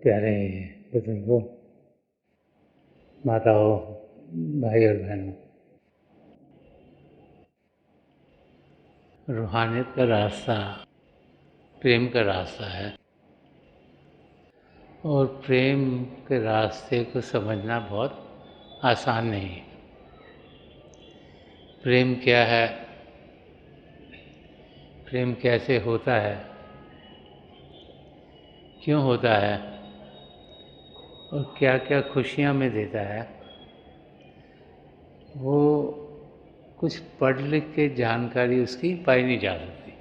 प्यारे बुजुर्गों, माताओं, भाई और बहनों, रूहानियत का रास्ता प्रेम का रास्ता है और प्रेम के रास्ते को समझना बहुत आसान नहीं है। प्रेम क्या है, प्रेम कैसे होता है, क्यों होता है और क्या क्या खुशियाँ में देता है, वो कुछ पढ़ लिख के जानकारी उसकी पाई नहीं जा सकती।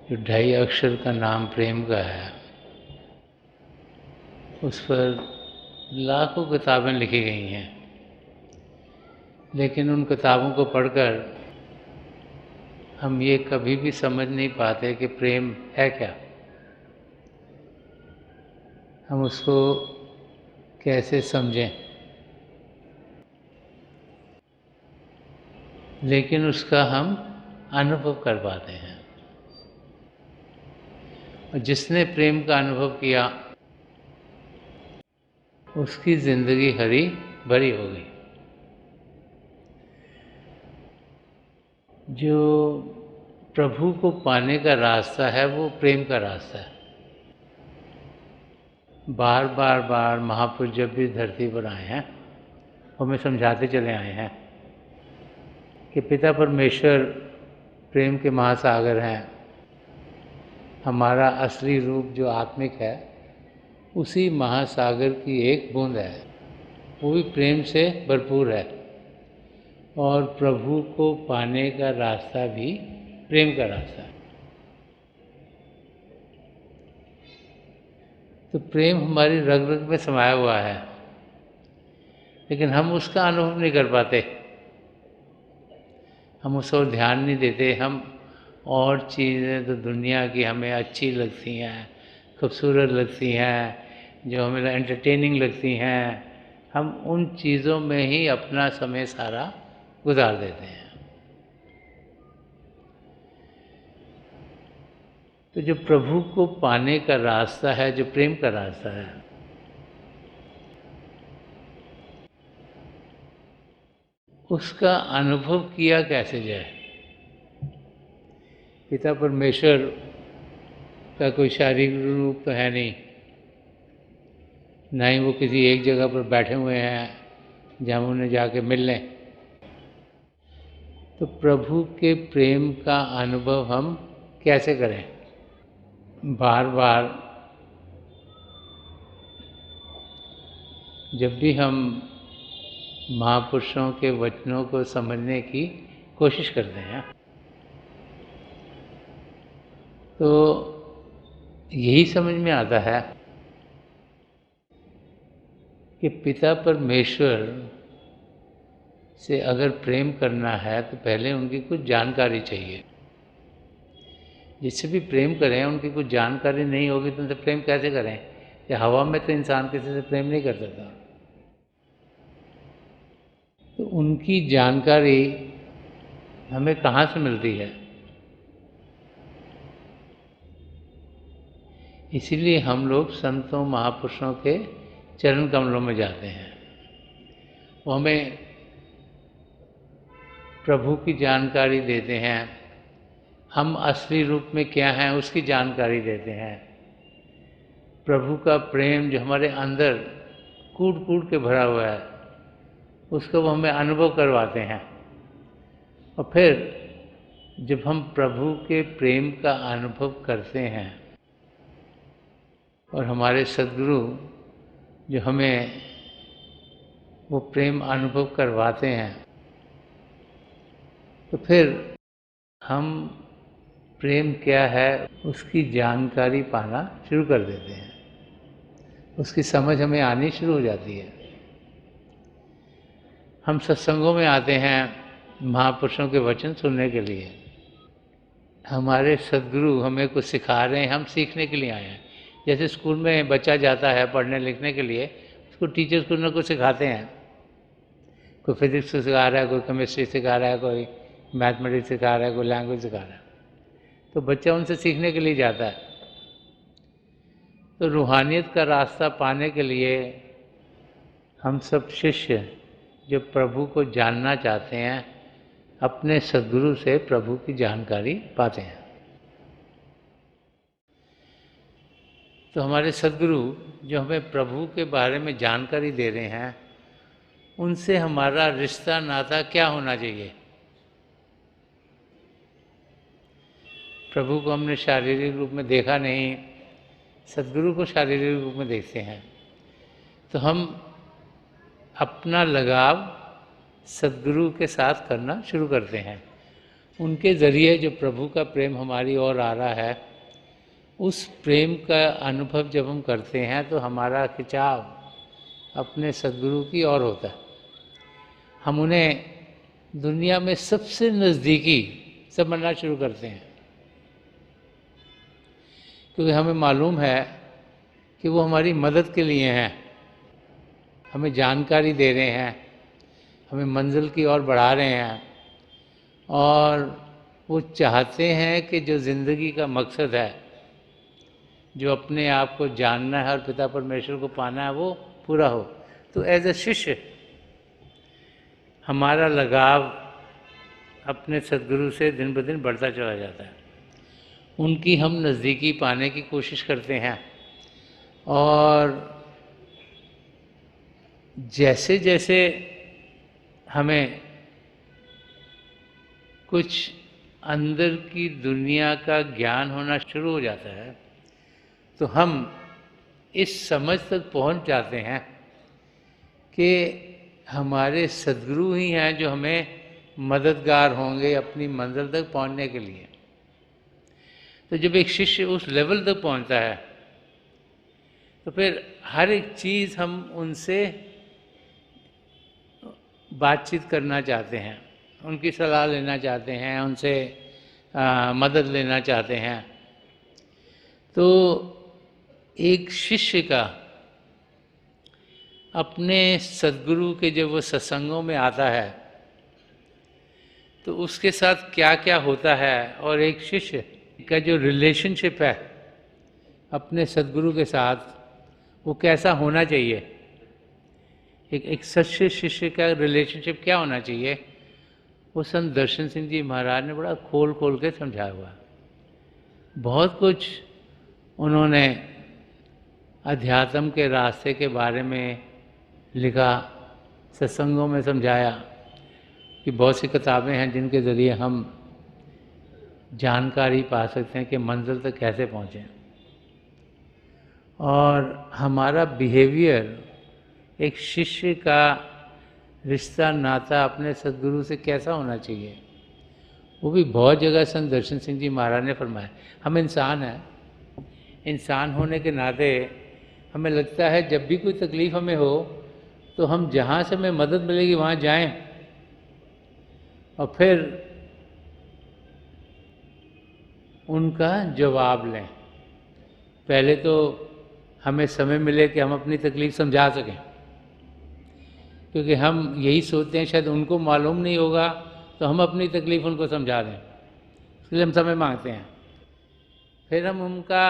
जो 2.5 अक्षर का नाम प्रेम का है, उस पर लाखों किताबें लिखी गई हैं, लेकिन उन किताबों को पढ़कर हम ये कभी भी समझ नहीं पाते कि प्रेम है क्या, हम उसको कैसे समझें। लेकिन उसका हम अनुभव कर पाते हैं, और जिसने प्रेम का अनुभव किया उसकी ज़िंदगी हरी भरी हो गई। जो प्रभु को पाने का रास्ता है वो प्रेम का रास्ता है। बार बार बार महापुरुष जब भी धरती पर आए हैं, हमें समझाते चले आए हैं कि पिता परमेश्वर प्रेम के महासागर हैं। हमारा असली रूप जो आत्मिक है, उसी महासागर की एक बूंद है, वो भी प्रेम से भरपूर है। और प्रभु को पाने का रास्ता भी प्रेम का रास्ता है। तो प्रेम हमारी रग रग में समाया हुआ है, लेकिन हम उसका अनुभव नहीं कर पाते, हम उस ओर ध्यान नहीं देते। हम और चीज़ें तो दुनिया की हमें अच्छी लगती हैं, खूबसूरत लगती हैं, जो हमें एंटरटेनिंग लगती हैं, हम उन चीज़ों में ही अपना समय सारा गुजार देते हैं। तो जो प्रभु को पाने का रास्ता है, जो प्रेम का रास्ता है, उसका अनुभव किया कैसे जाए। पिता परमेश्वर का कोई शारीरिक रूप तो है नहीं, ना ही वो किसी एक जगह पर बैठे हुए हैं जहाँ हम उन्हें जाके मिल लें। तो प्रभु के प्रेम का अनुभव हम कैसे करें। बार बार जब भी हम महापुरुषों के वचनों को समझने की कोशिश करते हैं, तो यही समझ में आता है कि पिता परमेश्वर से अगर प्रेम करना है तो पहले उनकी कुछ जानकारी चाहिए। जिससे भी प्रेम करें उनकी कुछ जानकारी नहीं होगी तो उनसे प्रेम कैसे करें। या हवा में तो इंसान किसी से प्रेम नहीं कर सकता। तो उनकी जानकारी हमें कहाँ से मिलती है। इसीलिए हम लोग संतों महापुरुषों के चरण कमलों में जाते हैं। वो हमें प्रभु की जानकारी देते हैं, हम असली रूप में क्या हैं उसकी जानकारी देते हैं। प्रभु का प्रेम जो हमारे अंदर कूट कूट के भरा हुआ है, उसको वो हमें अनुभव करवाते हैं। और फिर जब हम प्रभु के प्रेम का अनुभव करते हैं और हमारे सद्गुरु जो हमें वो प्रेम अनुभव करवाते हैं, तो फिर हम प्रेम क्या है उसकी जानकारी पाना शुरू कर देते हैं, उसकी समझ हमें आनी शुरू हो जाती है। हम सत्संगों में आते हैं महापुरुषों के वचन सुनने के लिए। हमारे सद्गुरु हमें कुछ सिखा रहे हैं, हम सीखने के लिए आए हैं। जैसे स्कूल में बच्चा जाता है पढ़ने लिखने के लिए, उसको टीचर्स कुछ ना कुछ सिखाते हैं। कोई फिजिक्स सिखा रहा है, कोई केमिस्ट्री सिखा रहा है, कोई मैथमेटिक्स सिखा रहा है, कोई लैंग्वेज सिखा रहा है। तो बच्चा उनसे सीखने के लिए जाता है। तो रूहानियत का रास्ता पाने के लिए हम सब शिष्य जो प्रभु को जानना चाहते हैं, अपने सद्गुरु से प्रभु की जानकारी पाते हैं। तो हमारे सद्गुरु जो हमें प्रभु के बारे में जानकारी दे रहे हैं, उनसे हमारा रिश्ता नाता क्या होना चाहिए। प्रभु को हमने शारीरिक रूप में देखा नहीं, सद्गुरु को शारीरिक रूप में देखते हैं। तो हम अपना लगाव सद्गुरु के साथ करना शुरू करते हैं। उनके ज़रिए जो प्रभु का प्रेम हमारी ओर आ रहा है, उस प्रेम का अनुभव जब हम करते हैं तो हमारा खिंचाव अपने सद्गुरु की ओर होता है। हम उन्हें दुनिया में सबसे नज़दीकी समझना शुरू करते हैं, क्योंकि हमें मालूम है कि वो हमारी मदद के लिए हैं, हमें जानकारी दे रहे हैं, हमें मंजिल की ओर बढ़ा रहे हैं, और वो चाहते हैं कि जो ज़िंदगी का मकसद है, जो अपने आप को जानना है और पिता परमेश्वर को पाना है, वो पूरा हो। तो एज ए शिष्य हमारा लगाव अपने सद्गुरु से दिन ब दिन बढ़ता चला जाता है। उनकी हम नज़दीकी पाने की कोशिश करते हैं, और जैसे जैसे हमें कुछ अंदर की दुनिया का ज्ञान होना शुरू हो जाता है, तो हम इस समझ तक पहुंच जाते हैं कि हमारे सद्गुरु ही हैं जो हमें मददगार होंगे अपनी मंजिल तक पहुंचने के लिए। तो जब एक शिष्य उस लेवल तक पहुंचता है, तो फिर हर एक चीज़ हम उनसे बातचीत करना चाहते हैं, उनकी सलाह लेना चाहते हैं, उनसे मदद लेना चाहते हैं। तो एक शिष्य का अपने सद्गुरु के जब वो सत्संगों में आता है, तो उसके साथ क्या क्या होता है, और एक शिष्य का जो रिलेशनशिप है अपने सद्गुरु के साथ, वो कैसा होना चाहिए। एक सच्चे शिष्य का रिलेशनशिप क्या होना चाहिए, वो संत दर्शन सिंह जी महाराज ने बड़ा खोल खोल के समझाया हुआ है। बहुत कुछ उन्होंने अध्यात्म के रास्ते के बारे में लिखा, सत्संगों में समझाया कि बहुत सी किताबें हैं जिनके ज़रिए हम जानकारी पा सकते हैं कि मंजिल तक कैसे पहुँचें। और हमारा बिहेवियर, एक शिष्य का रिश्ता नाता अपने सद्गुरु से कैसा होना चाहिए, वो भी बहुत जगह संत दर्शन सिंह जी महाराज ने फरमाया। हम इंसान हैं, इंसान होने के नाते हमें लगता है जब भी कोई तकलीफ़ हमें हो तो हम जहाँ से हमें मदद मिलेगी वहाँ जाएं, और फिर उनका जवाब लें। पहले तो हमें समय मिले कि हम अपनी तकलीफ़ समझा सकें, क्योंकि हम यही सोचते हैं शायद उनको मालूम नहीं होगा तो हम अपनी तकलीफ़ उनको समझा दें, इसलिए हम समय मांगते हैं। फिर हम उनका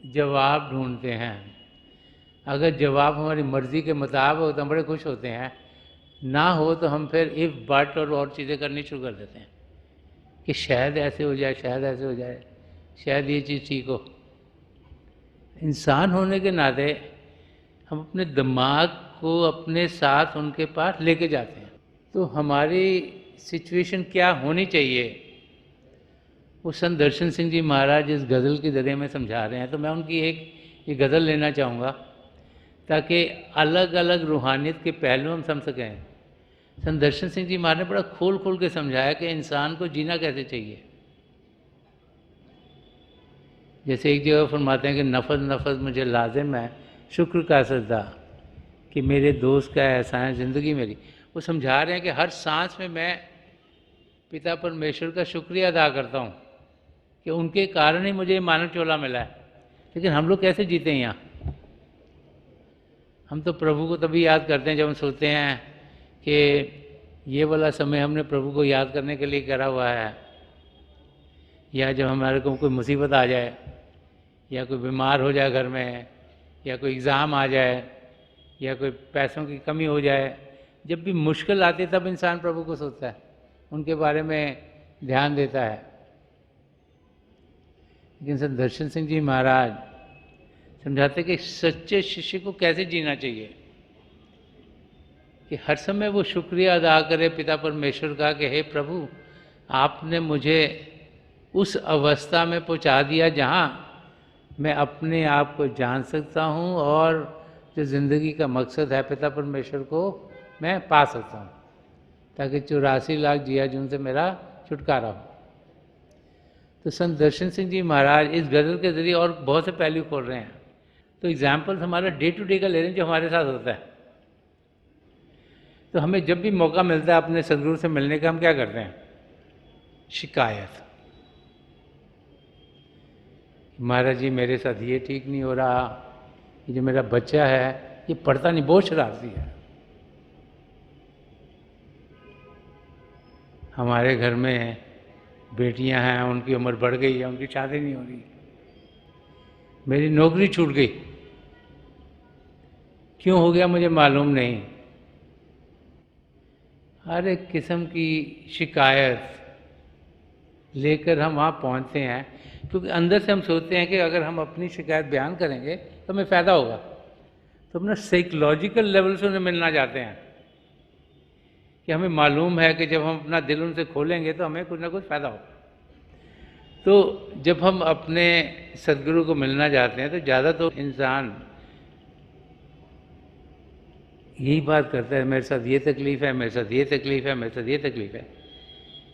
जवाब ढूंढते हैं। अगर जवाब हमारी मर्ज़ी के मुताबिक हो तो हम बड़े खुश होते हैं, ना हो तो हम फिर इफ़ बट और चीज़ें करनी शुरू कर देते हैं कि शायद ऐसे हो जाए, शायद ऐसे हो जाए, शायद ये चीज़ ठीक हो। इंसान होने के नाते हम अपने दिमाग को अपने साथ उनके पास लेके जाते हैं। तो हमारी सिचुएशन क्या होनी चाहिए, वो संत दर्शन सिंह जी महाराज इस गज़ल के ज़रिए में समझा रहे हैं। तो मैं उनकी एक ये गज़ल लेना चाहूँगा ताकि अलग अलग रूहानियत के पहलू हम समझ सकें। संत दर्शन सिंह जी महाराज ने बड़ा खोल खोल के समझाया कि इंसान को जीना कैसे चाहिए। जैसे एक जगह फरमाते हैं कि नफस नफस मुझे लाजिम है शुक्र का सजदा, कि मेरे दोस्त का ऐसा है ज़िंदगी मेरी। वो समझा रहे हैं कि हर सांस में मैं पिता परमेश्वर का शुक्रिया अदा करता हूँ कि उनके कारण ही मुझे मानव चोला मिला है। लेकिन हम लोग कैसे जीते हैं यहाँ? हम तो प्रभु को तभी याद करते हैं जब हम सोचते हैं कि ये वाला समय हमने प्रभु को याद करने के लिए करा हुआ है, या जब हमारे को कोई मुसीबत आ जाए, या कोई बीमार हो जाए घर में, या कोई एग्ज़ाम आ जाए, या कोई पैसों की कमी हो जाए। जब भी मुश्किल आती है तब इंसान प्रभु को सोचता है, उनके बारे में ध्यान देता है। लेकिन संत दर्शन सिंह जी महाराज समझाते कि सच्चे शिष्य को कैसे जीना चाहिए, कि हर समय वो शुक्रिया अदा करे पिता परमेश्वर का कि हे प्रभु, आपने मुझे उस अवस्था में पहुंचा दिया जहां मैं अपने आप को जान सकता हूं और जो ज़िंदगी का मकसद है पिता परमेश्वर को मैं पा सकता हूं, ताकि 84 लाख जिया जून से मेरा छुटकारा हो। तो संत दर्शन सिंह जी महाराज इस गज़ल के ज़रिए और बहुत से पहलू खोल रहे हैं। तो एग्जाम्पल्स हमारा डे टू डे का ले रहे हैं जो हमारे साथ होता है। तो हमें जब भी मौका मिलता है अपने सदगुरु से मिलने का, हम क्या करते हैं? शिकायत। महाराज जी मेरे साथ ये ठीक नहीं हो रहा, ये जो मेरा बच्चा है ये पढ़ता नहीं, बहुत शरारती है। हमारे घर में बेटियां हैं, उनकी उम्र बढ़ गई है, उनकी शादी नहीं हो रही, मेरी नौकरी छूट गई, क्यों हो गया मुझे मालूम नहीं। हर एक किस्म की शिकायत लेकर हम वहाँ पहुँचते हैं, क्योंकि अंदर से हम सोचते हैं कि अगर हम अपनी शिकायत बयान करेंगे तो हमें फ़ायदा होगा। तो अपना साइकोलॉजिकल लेवल से उन्हें मिलना चाहते हैं कि हमें मालूम है कि जब हम अपना दिल उनसे खोलेंगे तो हमें कुछ ना कुछ फ़ायदा होगा। तो जब हम अपने सदगुरु को मिलना चाहते हैं तो ज़्यादा तो इंसान यही बात करता है, मेरे साथ ये तकलीफ़ है, मेरे साथ ये तकलीफ़ है, मेरे साथ ये तकलीफ़ है।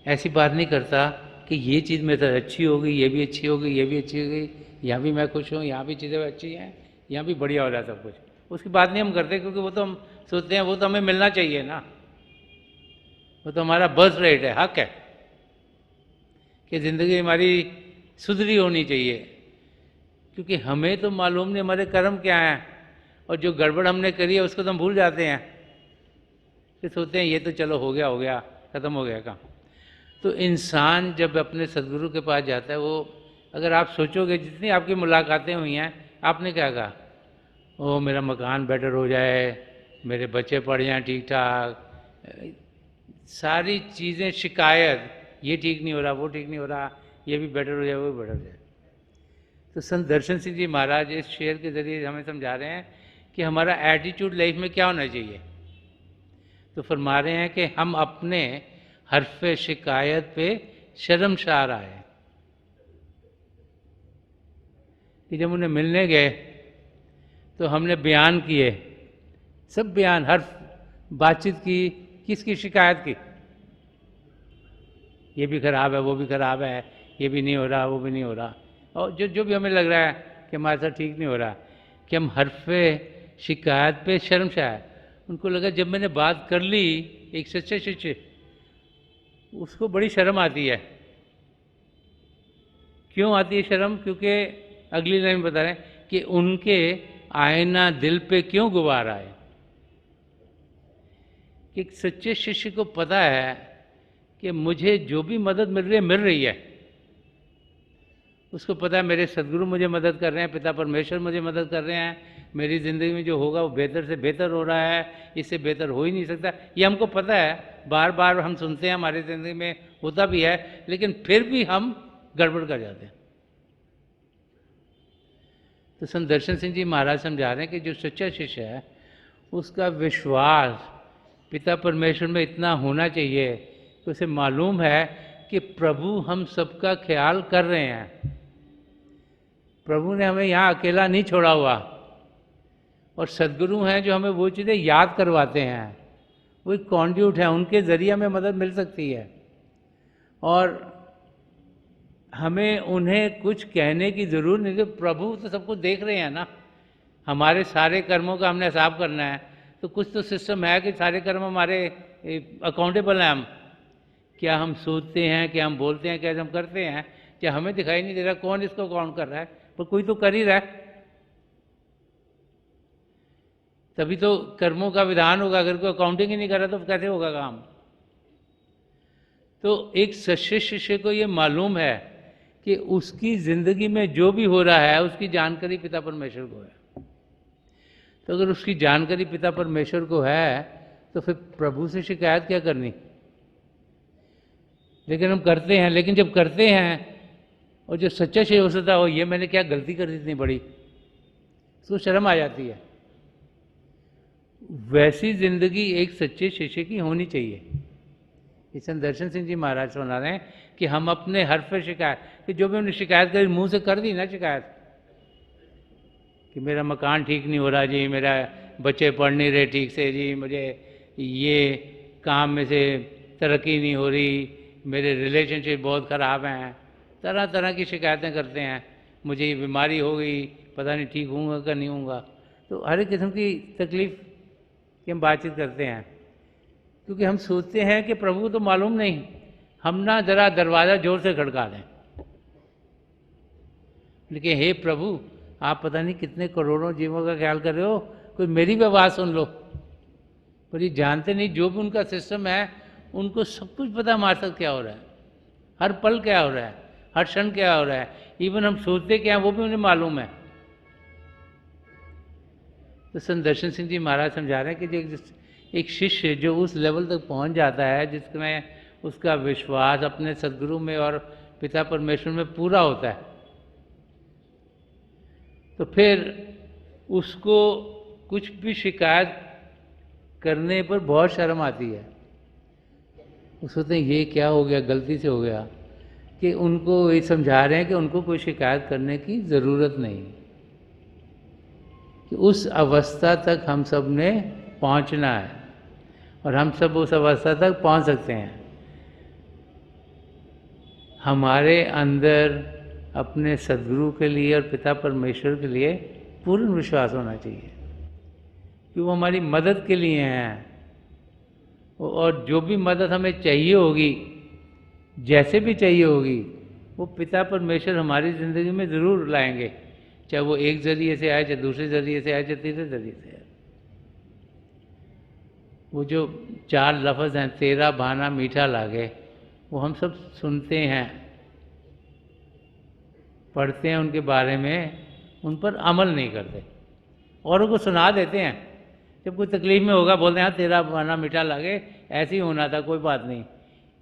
ऐसी बात नहीं करता कि ये चीज़ मेरे साथ अच्छी हो गई, ये भी अच्छी हो गई, ये भी अच्छी हो गई, यहाँ भी मैं खुश हूँ, यहाँ भी चीज़ें अच्छी हैं, यहाँ भी बढ़िया हो रहा है सब कुछ। उसकी बात नहीं हम करते, क्योंकि वो तो हम सोचते हैं वो तो हमें मिलना चाहिए ना, वो तो हमारा बर्थ रेट है, हक है कि ज़िंदगी हमारी सुधरी होनी चाहिए। क्योंकि हमें तो मालूम नहीं हमारे कर्म क्या हैं, और जो गड़बड़ हमने करी है उसको तो हम भूल जाते हैं, फिर सोचते हैं ये तो चलो हो गया ख़त्म हो गया काम। तो इंसान जब अपने सदगुरु के पास जाता है, वो अगर आप सोचोगे जितनी आपकी मुलाकातें हुई हैं, आपने क्या कहा? ओ मेरा मकान बेटर हो जाए, मेरे बच्चे पढ़ जाएँ ठीक ठाक, सारी चीज़ें शिकायत, ये ठीक नहीं हो रहा, वो ठीक नहीं हो रहा, ये भी बेटर हो जाए, वो भी बेटर हो जाए। तो संत दर्शन सिंह जी महाराज इस शेर के ज़रिए हमें समझा रहे हैं कि हमारा एटीट्यूड लाइफ में क्या होना चाहिए। तो फरमा रहे हैं कि हम अपने हरफ शिकायत पे शर्मसार आए, कि जब उन्हें मिलने गए तो हमने बयान किए, सब बयान, हर बातचीत की, किसकी शिकायत की? ये भी ख़राब है, वो भी ख़राब है, ये भी नहीं हो रहा, वो भी नहीं हो रहा, और जो भी हमें लग रहा है कि हमारे साथ ठीक नहीं हो रहा, कि हम हरफे शिकायत पे शर्मसार। उनको लगा जब मैंने बात कर ली एक सच्चे शिष्य, उसको बड़ी शर्म आती है। क्यों आती है शर्म? क्योंकि अगली लाइन बता रहे हैं कि उनके आईना दिल पे क्यों गुबार आए। कि सच्चे शिष्य को पता है कि मुझे जो भी मदद मिल रही है, उसको पता है मेरे सदगुरु मुझे मदद कर रहे हैं, पिता परमेश्वर मुझे मदद कर रहे हैं, मेरी ज़िंदगी में जो होगा वो बेहतर से बेहतर हो रहा है, इससे बेहतर हो ही नहीं सकता। ये हमको पता है, बार बार हम सुनते हैं, हमारी ज़िंदगी में होता भी है, लेकिन फिर भी हम गड़बड़ कर जाते हैं। तो संत दर्शन सिंह जी महाराज समझा रहे हैं कि जो सच्चा शिष्य है उसका विश्वास पिता परमेश्वर में इतना होना चाहिए कि उसे मालूम है कि प्रभु हम सबका ख्याल कर रहे हैं, प्रभु ने हमें यहाँ अकेला नहीं छोड़ा हुआ, और सदगुरु हैं जो हमें वो चीज़ें याद करवाते हैं, वो एक कॉन्ड्यूट है, उनके ज़रिए हमें मदद मिल सकती है। और हमें उन्हें कुछ कहने की ज़रूरत नहीं, क्योंकि प्रभु तो सब कुछ देख रहे हैं ना। हमारे सारे कर्मों का हमने हिसाब करना है, तो कुछ तो सिस्टम है कि सारे कर्म हमारे अकाउंटेबल हैं हम। क्या हम सोचते हैं, क्या हम बोलते हैं, क्या हम करते हैं, क्या हमें दिखाई नहीं दे रहा कौन इसको काउंट कर रहा है, पर कोई तो कर ही रहा है। तभी तो कर्मों का विधान होगा। अगर कोई अकाउंटिंग ही नहीं कर रहा तो कैसे होगा काम। तो एक सच्चे शिष्य को ये मालूम है कि उसकी ज़िंदगी में जो भी हो रहा है उसकी जानकारी पिता परमेश्वर को है। तो अगर उसकी जानकारी पिता परमेश्वर को है तो फिर प्रभु से शिकायत क्या करनी। लेकिन हम करते हैं, लेकिन जब करते हैं और जो सच्चा शिष्य हो सकता हो, ये मैंने क्या गलती कर दी इतनी बड़ी, उसको शर्म आ जाती है। वैसी जिंदगी एक सच्चे शिष्य की होनी चाहिए। इस दर्शन सिंह जी महाराज सुना रहे हैं कि हम अपने हर पे शिकायत, कि जो भी हमने शिकायत करी मुंह से कर दी ना शिकायत, कि मेरा मकान ठीक नहीं हो रहा जी, मेरा बच्चे पढ़ नहीं रहे ठीक से जी, मुझे ये काम में से तरक्की नहीं हो रही, मेरे रिलेशनशिप बहुत ख़राब हैं, तरह तरह की शिकायतें करते हैं, मुझे ये बीमारी हो गई, पता नहीं ठीक होऊंगा कि नहीं होऊंगा। तो हर एक किस्म की तकलीफ़ की हम बातचीत करते हैं, क्योंकि हम सोचते हैं कि प्रभु को तो मालूम नहीं, हम ना ज़रा दरवाज़ा जोर से खड़का दें। लेकिन हे प्रभु, आप पता नहीं कितने करोड़ों जीवों का ख्याल कर रहे हो, कोई मेरी भी आवाज़ सुन लो। पर ये जानते नहीं, जो भी उनका सिस्टम है उनको सब कुछ पता हमारे साथ क्या हो रहा है, हर पल क्या हो रहा है, हर क्षण क्या हो रहा है, इवन हम सोचते क्या हैं वो भी उन्हें मालूम है। तो संत दर्शन सिंह जी महाराज समझा रहे हैं कि जो एक शिष्य जो उस लेवल तक पहुंच जाता है जिसमें उसका विश्वास अपने सदगुरु में और पिता परमेश्वर में पूरा होता है, तो फिर उसको कुछ भी शिकायत करने पर बहुत शर्म आती है। वो सोचते हैं ये क्या हो गया, गलती से हो गया। कि उनको ये समझा रहे हैं कि उनको कोई शिकायत करने की ज़रूरत नहीं, कि उस अवस्था तक हम सब ने पहुंचना है और हम सब उस अवस्था तक पहुंच सकते हैं। हमारे अंदर अपने सदगुरु के लिए और पिता परमेश्वर के लिए पूर्ण विश्वास होना चाहिए कि वो हमारी मदद के लिए हैं, और जो भी मदद हमें चाहिए होगी, जैसे भी चाहिए होगी, वो पिता परमेश्वर हमारी ज़िंदगी में ज़रूर लाएंगे, चाहे वो एक ज़रिए से आए, चाहे दूसरे ज़रिए से आए, चाहे तीसरे ज़रिए से आए। वो जो 4 लफ्ज़ हैं, तेरा भाना मीठा लागे, वो हम सब सुनते हैं, पढ़ते हैं उनके बारे में, उन पर अमल नहीं करते, औरों को सुना देते हैं। जब कोई तकलीफ़ में होगा बोलते हैं हाँ तेरा भाना मीठा लागे, ऐसे ही होना था, कोई बात नहीं,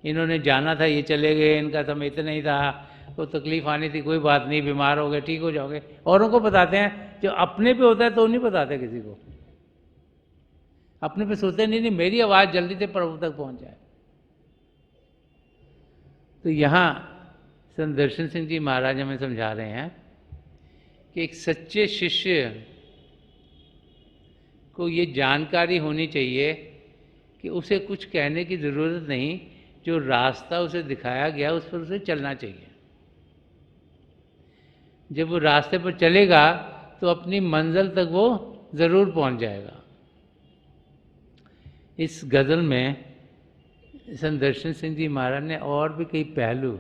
इन्होंने जाना था, ये चले गए, इनका समय इतना ही था, तो तकलीफ़ आनी थी, कोई बात नहीं, बीमार हो गए, ठीक हो जाओगे, औरों को बताते हैं। जो अपने पे होता है तो नहीं बताते किसी को, अपने पे सोचते नहीं मेरी आवाज़ जल्दी से प्रभु तक पहुंच जाए। तो यहाँ संत दर्शन सिंह जी महाराज हमें समझा रहे हैं कि एक सच्चे शिष्य को ये जानकारी होनी चाहिए कि उसे कुछ कहने की ज़रूरत नहीं, जो रास्ता उसे दिखाया गया उस पर उसे चलना चाहिए। जब वो रास्ते पर चलेगा तो अपनी मंजिल तक वो ज़रूर पहुंच जाएगा। इस गज़ल में संत दर्शन सिंह जी महाराज ने और भी कई पहलू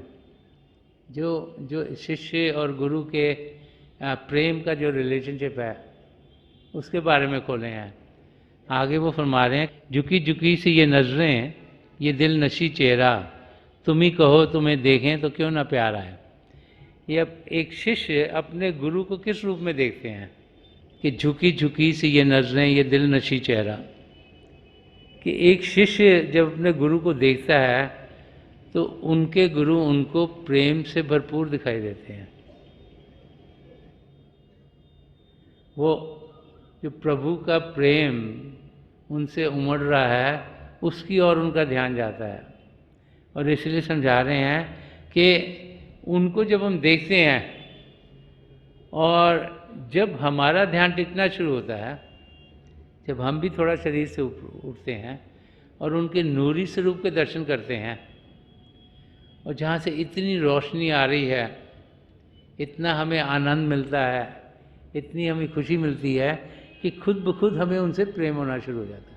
जो शिष्य और गुरु के प्रेम का जो रिलेशनशिप है उसके बारे में खोले हैं। आगे वो फरमा रहे हैं, झुकी झुकी सी ये नज़रें, ये दिल नशी चेहरा, तुम ही कहो तुम्हें देखें तो क्यों ना प्यारा है। ये अब एक शिष्य अपने गुरु को किस रूप में देखते हैं कि झुकी झुकी सी ये नज़रें, ये दिल नशी चेहरा, कि एक शिष्य जब अपने गुरु को देखता है तो उनके गुरु उनको प्रेम से भरपूर दिखाई देते हैं। वो जो प्रभु का प्रेम उनसे उमड़ रहा है उसकी ओर उनका ध्यान जाता है। और इसलिए समझा रहे हैं कि उनको जब हम देखते हैं और जब हमारा ध्यान टिकना शुरू होता है, जब हम भी थोड़ा शरीर से उठते हैं, और उनके नूरी स्वरूप के दर्शन करते हैं, और जहाँ से इतनी रोशनी आ रही है, इतना हमें आनंद मिलता है, इतनी हमें खुशी मिलती है कि खुद ब खुद हमें उनसे प्रेम होना शुरू हो जाता है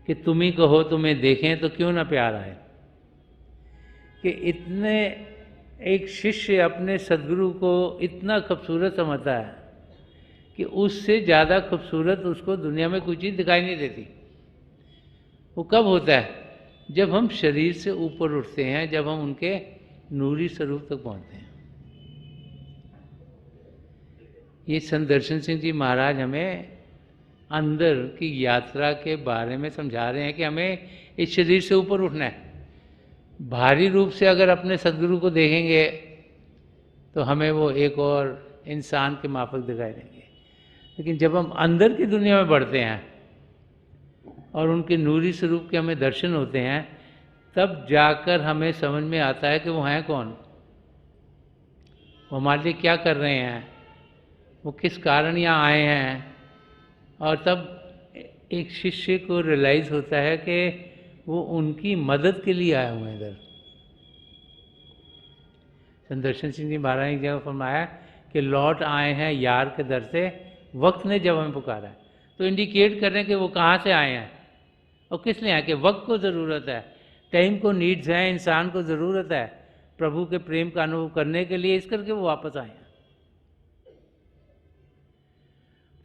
कि तुम ही कहो तुम्हें देखें तो क्यों ना प्यार आए। कि इतने एक शिष्य अपने सद्गुरु को इतना खूबसूरत समझता है कि उससे ज़्यादा खूबसूरत उसको दुनिया में कोई चीज़ दिखाई नहीं देती। वो कब होता है? जब हम शरीर से ऊपर उठते हैं, जब हम उनके नूरी स्वरूप तक पहुँचते हैं। ये संत दर्शन सिंह जी महाराज हमें अंदर की यात्रा के बारे में समझा रहे हैं कि हमें इस शरीर से ऊपर उठना है। बाहरी रूप से अगर अपने सद्गुरु को देखेंगे तो हमें वो एक और इंसान के माफक दिखाई देंगे, लेकिन जब हम अंदर की दुनिया में बढ़ते हैं और उनके नूरी स्वरूप के हमें दर्शन होते हैं, तब जाकर हमें समझ में आता है कि वो हैं कौन, वो हमारे लिए क्या कर रहे हैं, वो किस कारण यहाँ आए हैं। और तब एक शिष्य को रियलाइज़ होता है कि वो उनकी मदद के लिए आए हुए हैं इधर। संत दर्शन सिंह जी महाराज ने जगह फरमाया कि लौट आए हैं यार के दर से, वक्त ने जब हमें पुकारा है। तो इंडिकेट कर रहे हैं कि वो कहाँ से आए हैं और किस लिए आए, कि वक्त को ज़रूरत है, टाइम को नीड्स है, इंसान को ज़रूरत है प्रभु के प्रेम का अनुभव करने के लिए, इस करके वो वापस आए हैं।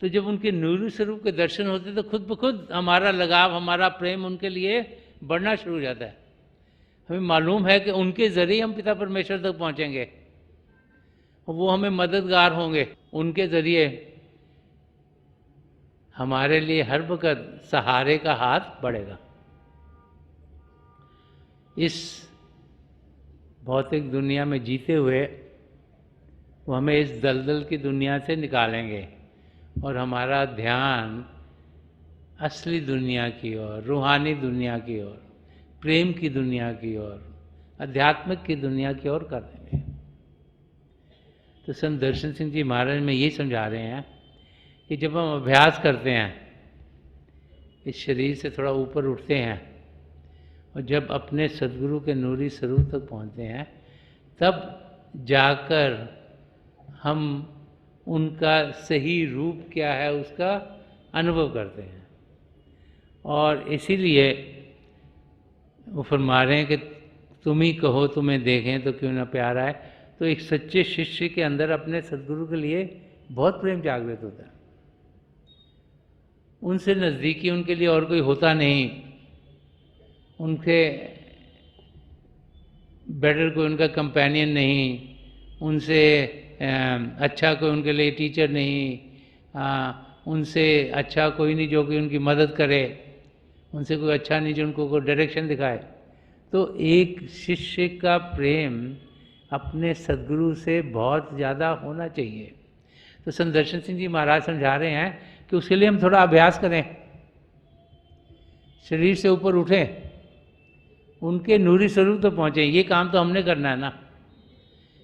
तो जब उनके नूरी स्वरूप के दर्शन होते तो खुद ब खुद हमारा लगाव, हमारा प्रेम उनके लिए बढ़ना शुरू हो जाता है। हमें मालूम है कि उनके ज़रिए हम पिता परमेश्वर तक पहुंचेंगे, वो हमें मददगार होंगे, उनके ज़रिए हमारे लिए हर वक्त सहारे का हाथ बढ़ेगा। इस भौतिक दुनिया में जीते हुए वो हमें इस दलदल की दुनिया से निकालेंगे और हमारा ध्यान असली दुनिया की ओर, रूहानी दुनिया की ओर, प्रेम की दुनिया की ओर, आध्यात्मिक की दुनिया की ओर कर देंगे। तो संत दर्शन सिंह जी महाराज में ये समझा रहे हैं कि जब हम अभ्यास करते हैं, इस शरीर से थोड़ा ऊपर उठते हैं और जब अपने सद्गुरु के नूरी स्वरूप तक पहुँचते हैं, तब जाकर हम उनका सही रूप क्या है उसका अनुभव करते हैं। और इसीलिए वो फरमा रहे हैं कि तुम ही कहो तुम्हें देखें तो क्यों ना प्यार आए। तो एक सच्चे शिष्य के अंदर अपने सद्गुरु के लिए बहुत प्रेम जागृत होता है। उनसे नज़दीकी उनके लिए और कोई होता नहीं, उनके बेटर कोई उनका कंपेनियन नहीं, उनसे अच्छा कोई उनके लिए टीचर नहीं, उनसे अच्छा कोई नहीं जो कि उनकी मदद करे, उनसे कोई अच्छा नहीं जो उनको कोई डायरेक्शन दिखाए। तो एक शिष्य का प्रेम अपने सद्गुरु से बहुत ज़्यादा होना चाहिए। तो संत दर्शन सिंह जी महाराज समझा रहे हैं कि उसके लिए हम थोड़ा अभ्यास करें, शरीर से ऊपर उठें, उनके नूरी स्वरूप तो पहुँचें। ये काम तो हमने करना है ना,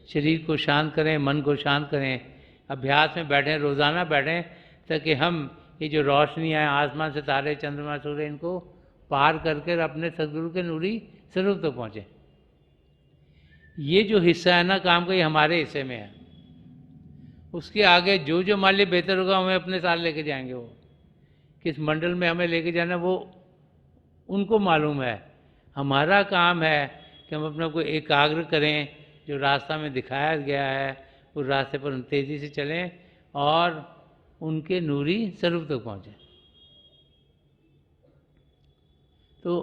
शरीर को शांत करें, मन को शांत करें, अभ्यास में बैठें, रोज़ाना बैठें, ताकि हम ये जो रोशनी है, आसमान से तारे, चंद्रमा, सूर्य, इनको पार करके अपने सद्गुरु के नूरी स्वरूप तक पहुँचें। ये जो हिस्सा है ना काम का, ये हमारे हिस्से में है। उसके आगे जो जो हमारे लिए बेहतर होगा हमें अपने साथ लेके जाएंगे, वो किस मंडल में हमें लेके जाना वो उनको मालूम है। हमारा काम है कि हम अपने को एकाग्र करें, जो रास्ता में दिखाया गया है उस रास्ते पर हम तेज़ी से चलें और उनके नूरी स्वरूप तक पहुँचें। तो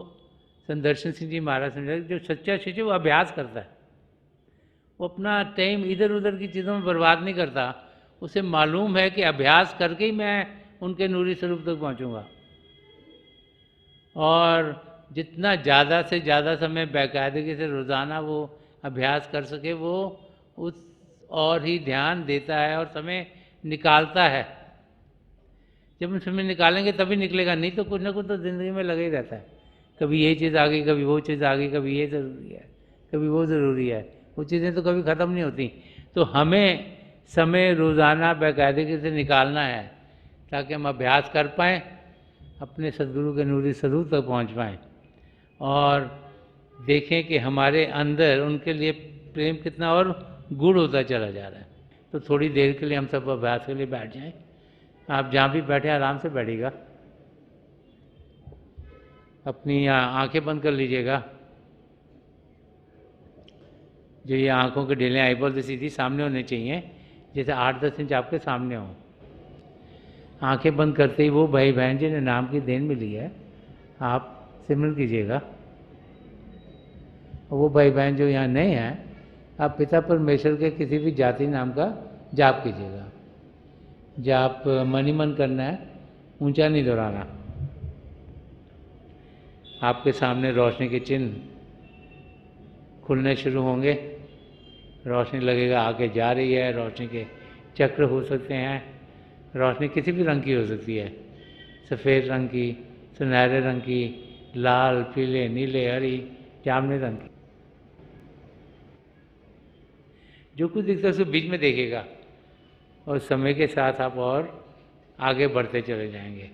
संत दर्शन सिंह जी महाराज समझा जो सच्चा शिष्य वो अभ्यास करता है, वो अपना टाइम इधर उधर की चीज़ों में बर्बाद नहीं करता। उसे मालूम है कि अभ्यास करके ही मैं उनके नूरी स्वरूप तक पहुँचूँगा। और जितना ज़्यादा से ज़्यादा समय बाकायदगी से रोज़ाना वो अभ्यास कर सके, वो उस और ही ध्यान देता है और समय निकालता है। जब हम समय निकालेंगे तभी निकलेगा, नहीं तो कुछ ना कुछ तो ज़िंदगी में लगा ही रहता है। कभी ये चीज़ आ गई, कभी वो चीज़ आ गई, कभी ये ज़रूरी है, कभी वो ज़रूरी है। वो चीज़ें तो कभी ख़त्म नहीं होती। तो हमें समय रोज़ाना बाकायदगी से निकालना है ताकि हम अभ्यास कर पाएँ, अपने सद्गुरु के नूरी स्वरूप तक पहुंच पाएं और देखें कि हमारे अंदर उनके लिए प्रेम कितना और गूढ़ होता चला जा रहा है। तो थोड़ी देर के लिए हम सब अभ्यास के लिए बैठ जाएं। आप जहाँ भी बैठे आराम से बैठिएगा, अपनी आंखें बंद कर लीजिएगा। जो ये आंखों के ढीले आईबॉल से सीधी सामने होने चाहिए, जैसे 8-10 इंच आपके सामने हो। आंखें बंद करते ही वो भाई बहन जिन्हें नाम की देन मिली है, आप सिमरन कीजिएगा। वो भाई बहन जो यहाँ नए हैं, आप पिता परमेश्वर के किसी भी जाति नाम का जाप कीजिएगा। जाप मन ही मन करना है, ऊंचा नहीं दोहराना। आपके सामने रोशनी के चिन्ह खुलने शुरू होंगे, रोशनी लगेगा आगे जा रही है। रोशनी के चक्र हो सकते हैं, रोशनी किसी भी रंग की हो सकती है, सफ़ेद रंग की, सुनहरे रंग की, लाल, पीले, नीले, हरी, जामुनी रंग की। जो कुछ दिखता है उसको बीच में देखेगा और समय के साथ आप और आगे बढ़ते चले जाएंगे।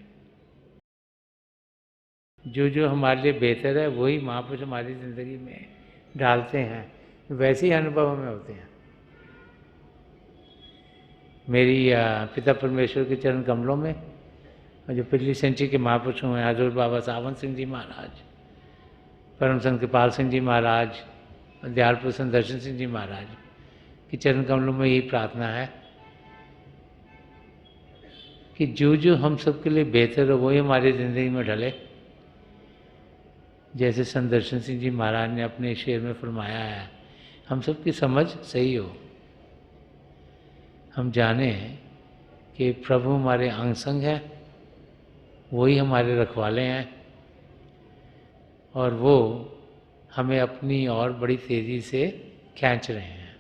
जो जो हमारे लिए बेहतर है वही महापुरुष हमारी ज़िंदगी में डालते हैं, वैसे ही अनुभव हमें होते हैं। मेरी पिता परमेश्वर के चरण कमलों में जो पिछली सेंचुरी के महापुरुष हुए हैं, हजूर बाबा सावन सिंह जी महाराज, परम संत कृपाल सिंह जी महाराज, दयालपुर संदर्शन सिंह जी महाराज के चरण कमलों में यही प्रार्थना है कि जो जो हम सबके लिए बेहतर हो वही हमारी ज़िंदगी में ढले। जैसे संदर्शन सिंह जी महाराज ने अपने शेर में फरमाया है, हम सबकी समझ सही हो, हम जाने कि प्रभु हमारे अंग संग है, वही हमारे रखवाले हैं और वो हमें अपनी और बड़ी तेज़ी से खींच रहे हैं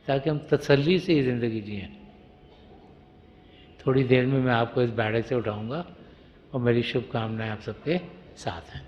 ताकि हम तसल्ली से ही ज़िंदगी जिएं। थोड़ी देर में मैं आपको इस बैठक से उठाऊंगा और मेरी शुभकामनाएं आप सबके साथ हैं।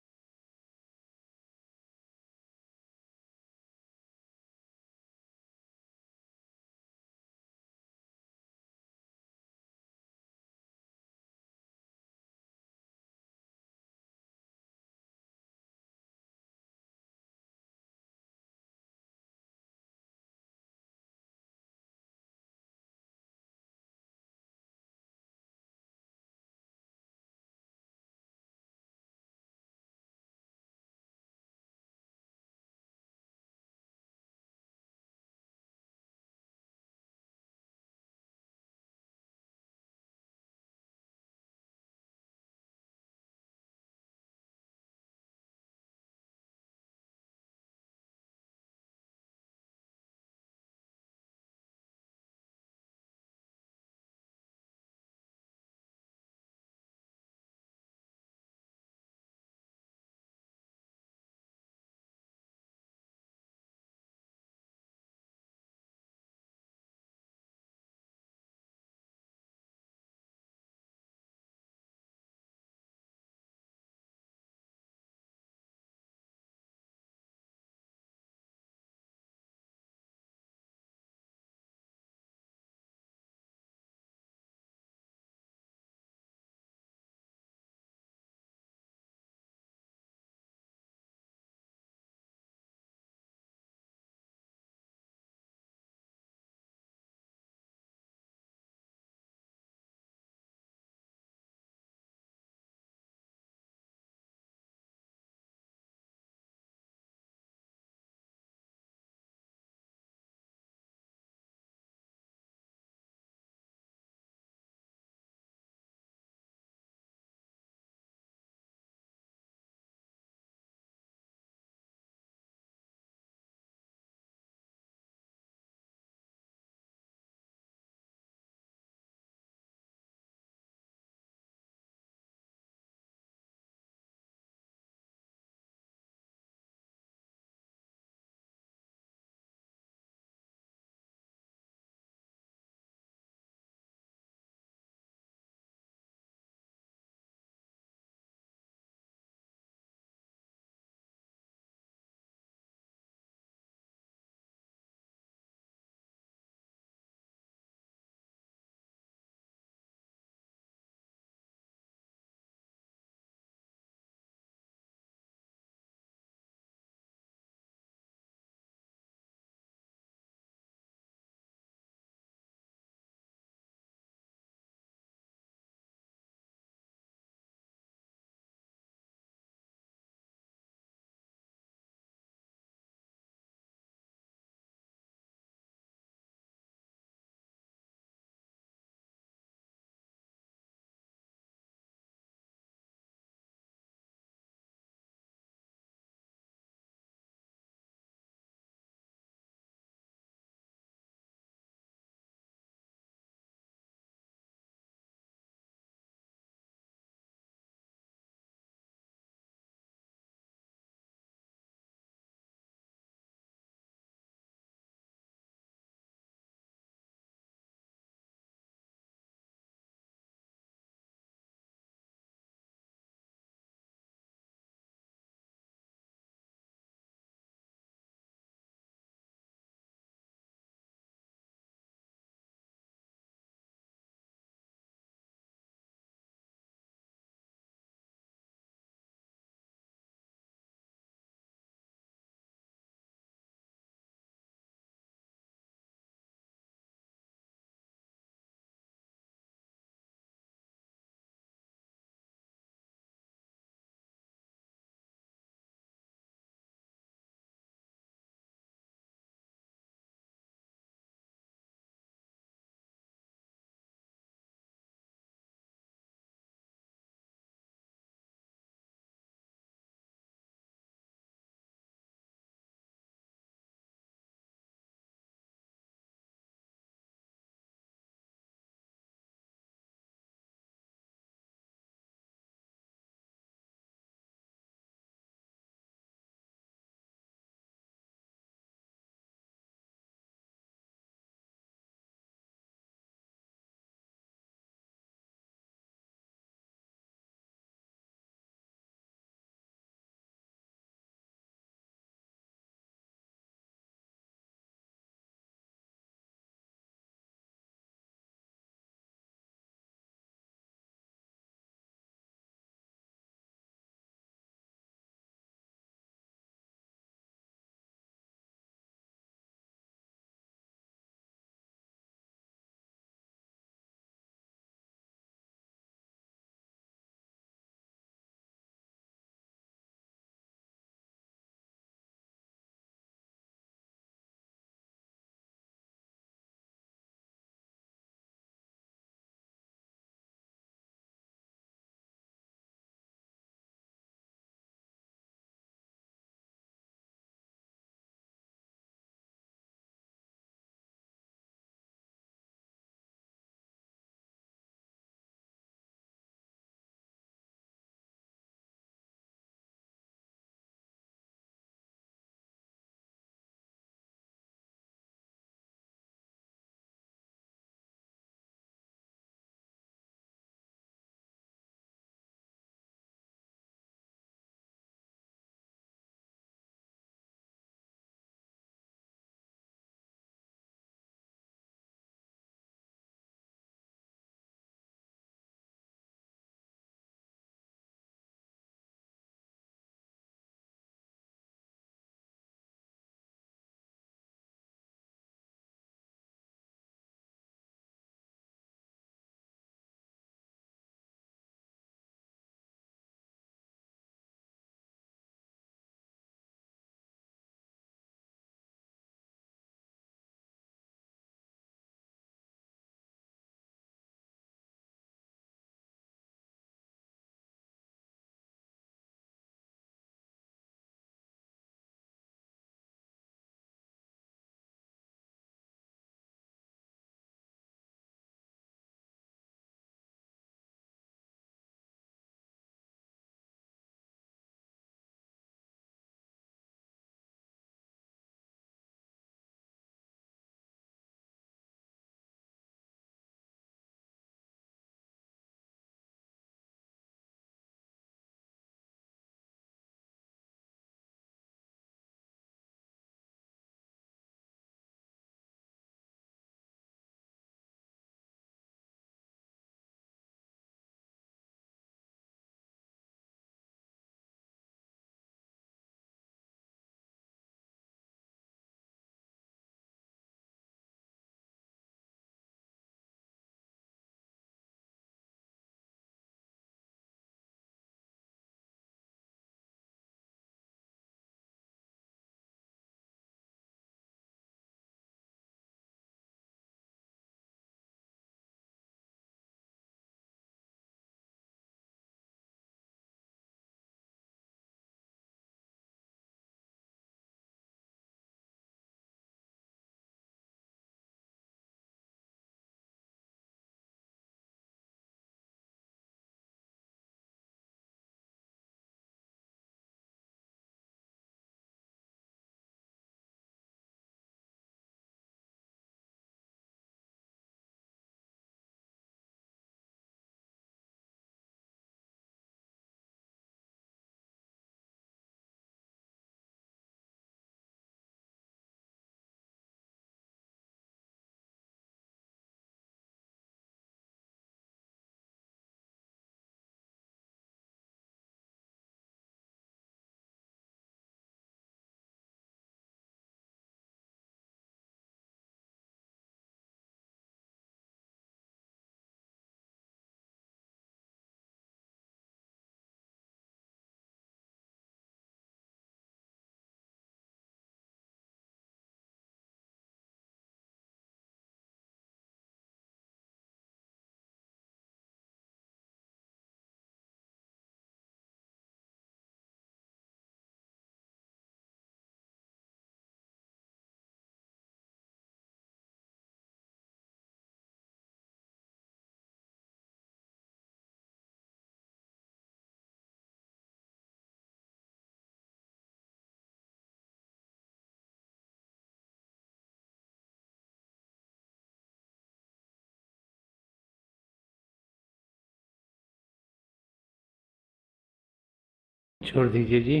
छोड़ दीजिए जी,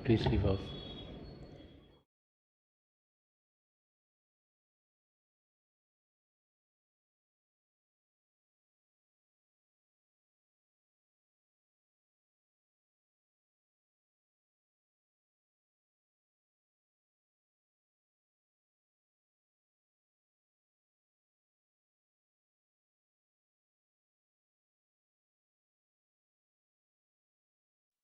पीस लीव ऑफ।